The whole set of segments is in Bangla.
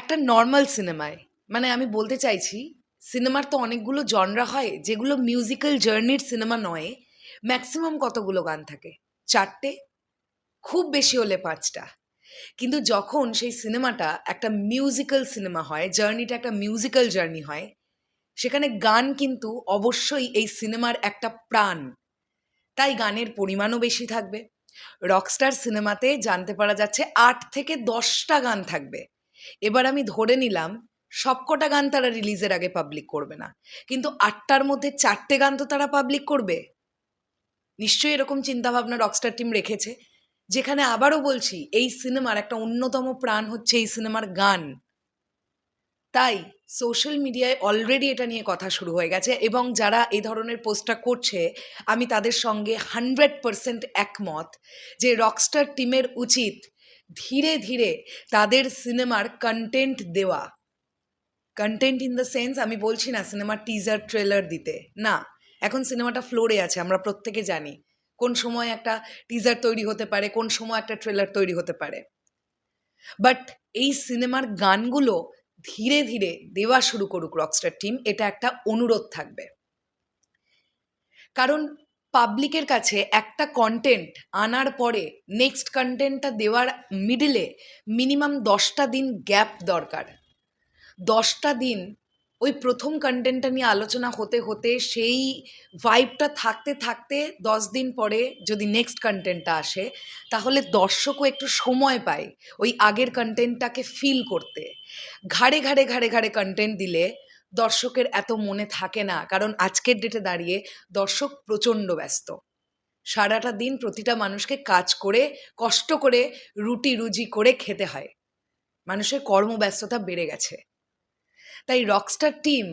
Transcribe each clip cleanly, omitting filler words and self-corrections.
একটা নর্মাল সিনেমায়, মানে আমি বলতে চাইছি সিনেমার তো অনেকগুলো জনরা হয়, যেগুলো মিউজিক্যাল জার্নির সিনেমা নয়, ম্যাক্সিমাম কতগুলো গান থাকে? 4টে, খুব বেশি হলে 5টা। কিন্তু যখন সেই সিনেমাটা একটা মিউজিক্যাল সিনেমা হয়, জার্নিটা একটা মিউজিক্যাল জার্নি হয়, সেখানে গান কিন্তু অবশ্যই এই সিনেমার একটা প্রাণ। তাই গানের পরিমাণও বেশি থাকবে। রকস্টার সিনেমাতে জানতে পারা যাচ্ছে 8 থেকে 10টা গান থাকবে। এবার আমি ধরে নিলাম সবকটা গান তারা রিলিজের আগে পাবলিক করবে না, কিন্তু 8টার মধ্যে 4টে গান তো তারা পাবলিক করবে। নিশ্চয়ই এরকম চিন্তাভাবনা রকস্টার টিম রেখেছে, যেখানে আবারও বলছি এই সিনেমার একটা অন্যতম প্রাণ হচ্ছে এই সিনেমার গান। তাই সোশ্যাল মিডিয়ায় অলরেডি এটা নিয়ে কথা শুরু হয়ে গেছে, এবং যারা এই ধরনের পোস্টটা করছে আমি তাদের সঙ্গে 100% একমত যে রকস্টার টিমের উচিত ধীরে ধীরে তাদের সিনেমার কন্টেন্ট দেওয়া। কন্টেন্ট ইন দ্য সেন্স, আমি বলছি না সিনেমার টিজার ট্রেলার দিতে, না। এখন সিনেমাটা ফ্লোরে আছে, আমরা প্রত্যেকে জানি কোন সময় একটা টিজার তৈরি হতে পারে, কোন সময় একটা ট্রেলার তৈরি হতে পারে। বাট এই সিনেমার গানগুলো ধীরে ধীরে দেওয়া শুরু করুক রকস্টার টিম, এটা একটা অনুরোধ থাকবে। কারণ পাবলিকের কাছে একটা কন্টেন্ট আনার পরে নেক্সট কন্টেন্টটা দেওয়ার মিডিলে মিনিমাম 10টা দিন গ্যাপ দরকার। 10টা দিন ওই প্রথম কন্টেন্টটা নিয়ে আলোচনা হতে হতে সেই ভাইবটা থাকতে থাকতে 10 দিন পরে যদি নেক্সট কন্টেন্টটা আসে, তাহলে দর্শকও একটু সময় পায় ওই আগের কন্টেন্টটাকে ফিল করতে। ঘাড়ে ঘাড়ে ঘাড়ে ঘাড়ে কন্টেন্ট দিলে দর্শকের এত মনে থাকে না, কারণ আজকের ডেটে দাঁড়িয়ে দর্শক প্রচণ্ড ব্যস্ত। সারাটা দিন প্রতিটা মানুষকে কাজ করে কষ্ট করে রুটি রুজি করে খেতে হয়, মানুষের কর্মব্যস্ততা বেড়ে গেছে। তাই রকস্টার টিম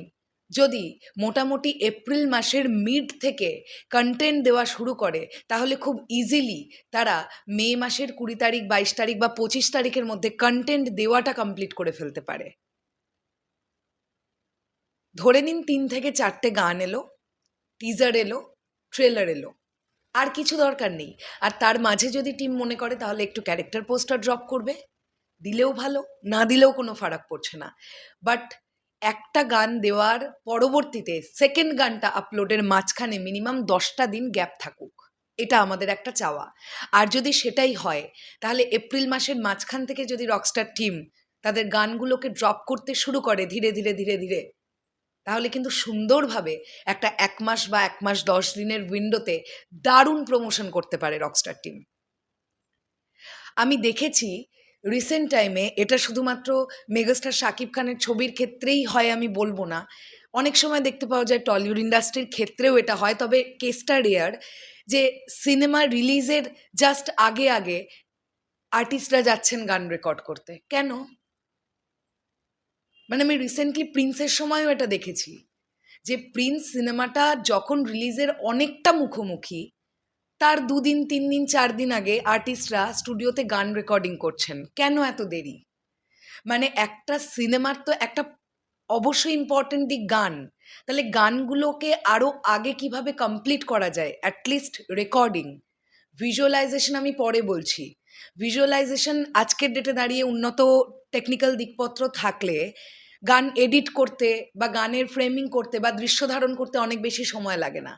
যদি মোটামুটি এপ্রিল মাসের মিড থেকে কন্টেন্ট দেওয়া শুরু করে, তাহলে খুব ইজিলি তারা মে মাসের 20 তারিখ 22 তারিখ বা 25 তারিখের মধ্যে কন্টেন্ট দেওয়াটা কমপ্লিট করে ফেলতে পারে। ধরে নিন 3 থেকে 4টে গান এলো, টিজার এলো, ট্রেলার এলো, আর কিছু দরকার নেই। আর তার মাঝে যদি টিম মনে করে তাহলে একটু ক্যারেক্টার পোস্টার ড্রপ করবে, দিলেও ভালো, না দিলেও কোনো ফারাক পড়ছে না। বাট একটা গান দেওয়ার পরবর্তীতে সেকেন্ড গানটা আপলোডের মাঝখানে মিনিমাম 10টা দিন গ্যাপ থাকুক, এটা আমাদের একটা চাওয়া। আর যদি সেটাই হয়, তাহলে এপ্রিল মাসের মাঝখান থেকে যদি রকস্টার টিম তাদের গানগুলোকে ড্রপ করতে শুরু করে ধীরে ধীরে ধীরে ধীরে, তাহলে কিন্তু সুন্দরভাবে একটা 1 মাস বা 1 মাস 10 দিনের উইন্ডোতে দারুণ প্রমোশন করতে পারে রকস্টার টিম। আমি দেখেছি রিসেন্ট টাইমে, এটা শুধুমাত্র মেগাস্টার শাকিব খানের ছবির ক্ষেত্রেই হয় আমি বলবো না, অনেক সময় দেখতে পাওয়া যায় টলিউড ইন্ডাস্ট্রির ক্ষেত্রেও এটা হয়, তবে কেসটা রেয়ার, যে সিনেমা রিলিজের জাস্ট আগে আগে আর্টিস্টরা যাচ্ছেন গান রেকর্ড করতে। কেন? মানে আমি রিসেন্টলি প্রিন্সের সময়ও এটা দেখেছি, যে প্রিন্স সিনেমাটা যখন রিলিজের অনেকটা মুখোমুখি, তার 2 দিন 3 দিন 4 দিন আগে আর্টিস্টরা স্টুডিওতে গান রেকর্ডিং করছেন। কেন এত দেরি? মানে একটা সিনেমার তো একটা অবশ্যই ইম্পর্টেন্ট দিক গান, তাহলে গানগুলোকে আরও আগে কিভাবে কমপ্লিট করা যায়, অ্যাটলিস্ট রেকর্ডিং। ভিজুয়ালাইজেশন আমি পরে বলছি, ভিজুয়ালাইজেশন আজকের ডেটে দাঁড়িয়ে উন্নত টেকনিক্যাল দিকপত্র থাকলে গান এডিট করতে বা গানের ফ্রেমিং করতে বা দৃশ্য ধারণ করতে অনেক বেশি সময় লাগে না,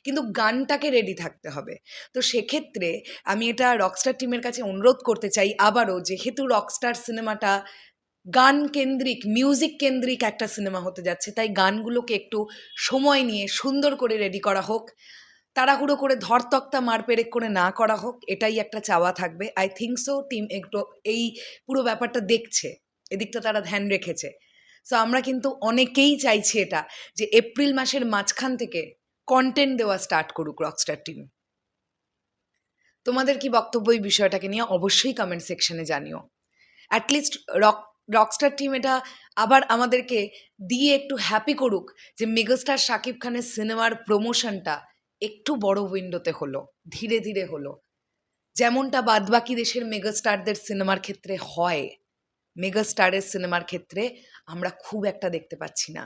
কিন্তু গানটাকে রেডি থাকতে হবে। তো সেক্ষেত্রে আমি এটা রকস্টার টিমের কাছে অনুরোধ করতে চাই আবারও, যেহেতু রকস্টার সিনেমাটা গান কেন্দ্রিক, মিউজিক কেন্দ্রিক একটা সিনেমা হতে যাচ্ছে, তাই গানগুলোকে একটু সময় নিয়ে সুন্দর করে রেডি করা হোক, তাড়াহুড়ো করে ধরতক্তা মারপেরেক করে না করা হোক, এটাই একটা চাওয়া থাকবে। আই থিঙ্ক সো টিম একটু এই পুরো ব্যাপারটা দেখছে, এদিকটা তারা ধ্যান রেখেছে। সো আমরা কিন্তু অনেকেই চাইছি এটা, যে এপ্রিল মাসের মাঝখান থেকে কন্টেন্ট দেওয়া স্টার্ট করুক রকস্টার টিম। তোমাদের কি বক্তব্য এই বিষয়টাকে নিয়ে অবশ্যই কমেন্ট সেকশনে জানিও। অ্যাটলিস্ট রকস্টার টিম এটা আবার আমাদেরকে দিয়ে একটু হ্যাপি করুক, যে মেগাস্টার শাকিব খানের সিনেমার প্রমোশনটা একটু বড় উইন্ডোতে হলো, ধীরে ধীরে হলো, যেমনটা বাদবাকি দেশের মেগাস্টারদের সিনেমার ক্ষেত্রে হয়। মেগাস্টারের সিনেমার ক্ষেত্রে আমরা খুব একটা দেখতে পাচ্ছি না,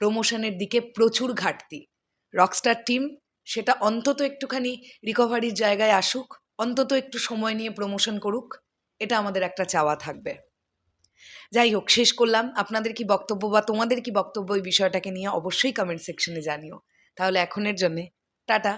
প্রমোশনের দিকে প্রচুর ঘাটতি। রকস্টার টিম সেটা অন্তত একটুখানি রিকভারির জায়গায় আসুক, অন্তত একটু সময় নিয়ে প্রমোশন করুক, এটা আমাদের একটা চাওয়া থাকবে। যাই হোক, শেষ করলাম। আপনাদের কি বক্তব্য বা তোমাদের কি বক্তব্য এই বিষয়টাকে নিয়ে অবশ্যই কমেন্ট সেকশনে জানিও। তাহলে এখনের জন্যে টাটা।